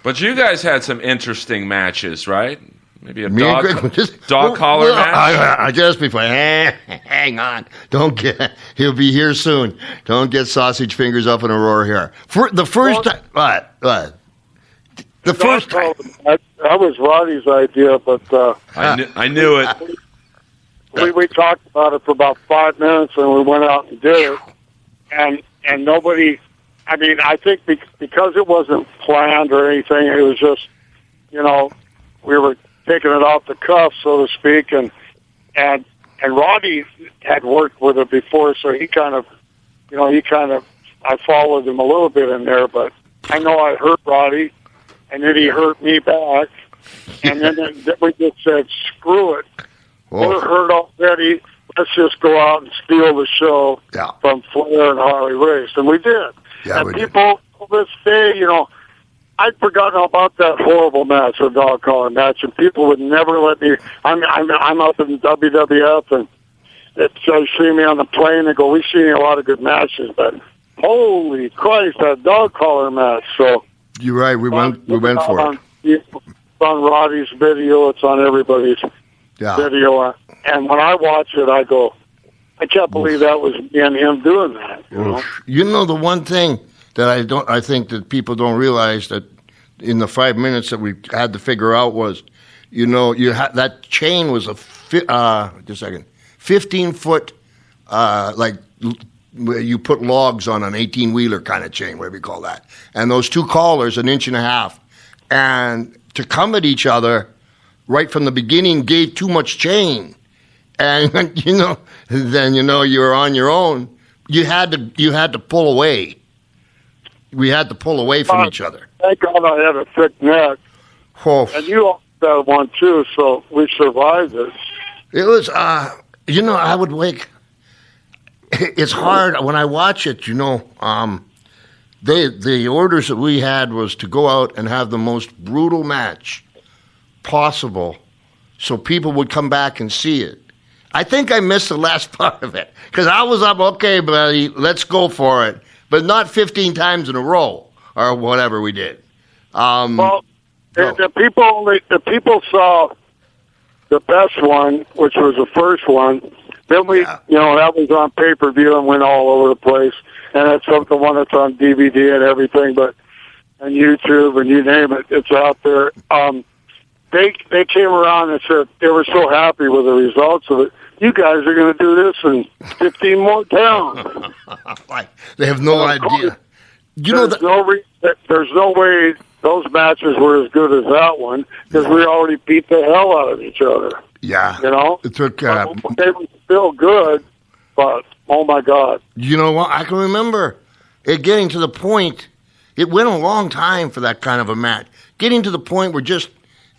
But you guys had some interesting matches, right? Maybe a Me dog and Greg collar match? I just before, hang on. He'll be here soon. Don't get sausage fingers up in a roar here. For the first time, what? The first time. That was Roddy's idea, but I knew it. we talked about it for about 5 minutes, and we went out and did it. And nobody, I mean, I think because it wasn't planned or anything, it was just, we were taking it off the cuff, so to speak, and Roddy had worked with it before, so he kind of, I followed him a little bit in there, but I know I hurt Roddy, and then he hurt me back, and then we just said, screw it. Whoa. We're hurt already. Let's just go out and steal the show from Flair and Harley Race. And we did. Yeah, and people to this day, I'd forgotten about that horrible match, the dog collar match, and people would never let me. I'm up in WWF, and they see me on the plane and go, we've seen a lot of good matches, but holy Christ, that dog collar match. So you're right. We went for it. It's on Roddy's video. It's on everybody's video. And when I watch it, I go, I can't believe that was me and him doing that. The one thing that I think that people don't realize that in the 5 minutes that we had to figure out was, that chain was 15-foot, like where you put logs on an 18-wheeler kind of chain, whatever you call that. And those two collars, 1.5 inches. And to come at each other right from the beginning gave too much chain. And, then, you were on your own. You had to pull away. We had to pull away from each other. Thank God I had a thick neck. Oh. And you had one too, so we survived it. It was, I would wake. It's hard when I watch it, the orders that we had was to go out and have the most brutal match possible so people would come back and see it. I think I missed the last part of it because I was up, okay, buddy, let's go for it, but not 15 times in a row or whatever we did. The people saw the best one, which was the first one. Then that was on pay-per-view and went all over the place, and that's the one that's on DVD and everything, and YouTube and you name it, it's out there. They came around and said they were so happy with the results of it. You guys are going to do this in 15 more towns. They have no idea. There's no way those matches were as good as that one because we already beat the hell out of each other. Yeah. It took. They were still good, but oh my God. You know what? I can remember it getting to the point. It went a long time for that kind of a match. Getting to the point where just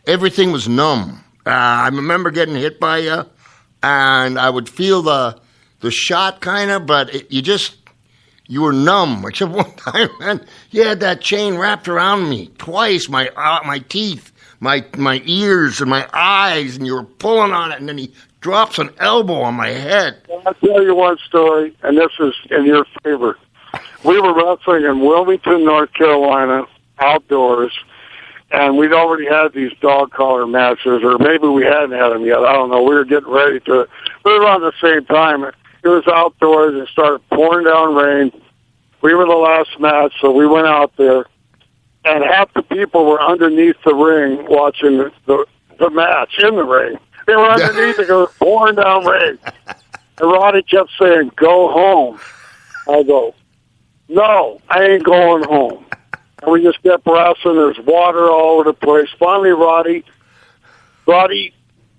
everything was numb. I remember getting hit by you, and I would feel the shot kind of, but you were numb. Except one time, man, you had that chain wrapped around me twice, my teeth, my ears, and my eyes, and you were pulling on it, and then he drops an elbow on my head. I'll tell you one story, and this is in your favor. We were wrestling in Wilmington, North Carolina, outdoors, and we'd already had these dog collar matches, or maybe we hadn't had them yet. I don't know. We were getting ready to. We were on the same time. It was outdoors. It started pouring down rain. We were the last match, so we went out there, and half the people were underneath the ring watching the match in the ring. They were underneath it. It was pouring down rain. And Roddy kept saying, "Go home." I go, "No, I ain't going home." And we just kept wrestling. There's water all over the place. Finally, Roddy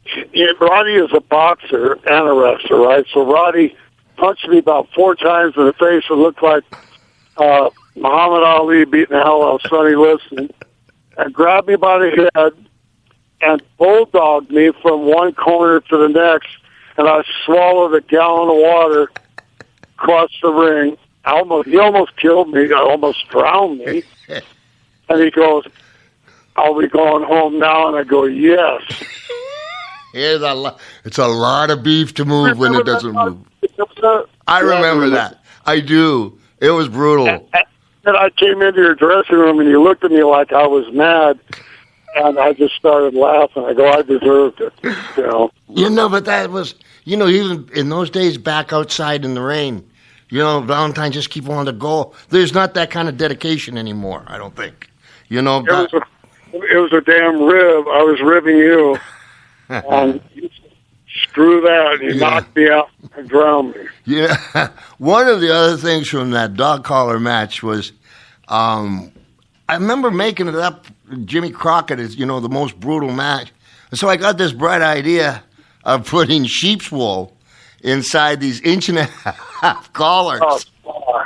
is a boxer and a wrestler, right? So Roddy punched me about 4 times in the face. It looked like Muhammad Ali beating the hell out of Sonny Liston, and grabbed me by the head and bulldogged me from one corner to the next. And I swallowed a gallon of water, crossed the ring. He almost killed me. Almost drowned me. And he goes, "Are we going home now?" And I go, "Yes." It's a lot of beef to move when it doesn't move. I remember that. I do. It was brutal. And I came into your dressing room, and you looked at me like I was mad, and I just started laughing. I go, I deserved it, you know. But that was, even in those days back outside in the rain, Valentine just keep wanting to go. There's not that kind of dedication anymore, I don't think. It was a damn rib. I was ribbing you. And screw that. You knocked me out and drowned me. Yeah. One of the other things from that dog collar match was, I remember making it up. Jimmy Crockett is, the most brutal match. So I got this bright idea of putting sheep's wool inside these 1.5-inch collars. Oh,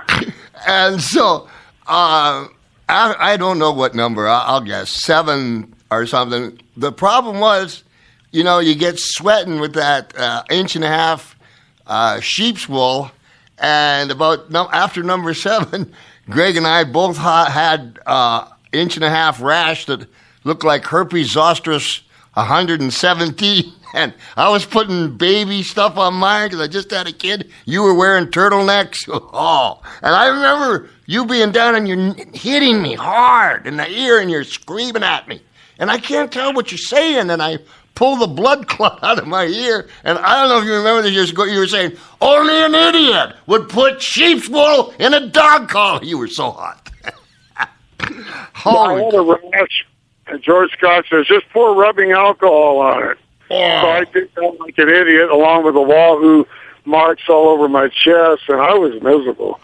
And so I don't know what number. I'll guess 7 or something. The problem was, you get sweating with that 1.5-inch sheep's wool. And after number 7, Greg and I both had 1.5-inch rash that looked like herpes zoster 117, and I was putting baby stuff on mine because I just had a kid. You were wearing turtlenecks. Oh, and I remember you being down and you're hitting me hard in the ear and you're screaming at me. And I can't tell what you're saying, and I pull the blood clot out of my ear, and I don't know if you remember this, you were saying, only an idiot would put sheep's wool in a dog collar. You were so hot. I had a rash. And George Scott says, just pour rubbing alcohol on it. Yeah. So I did that like an idiot, along with the Wahoo marks all over my chest, and I was miserable.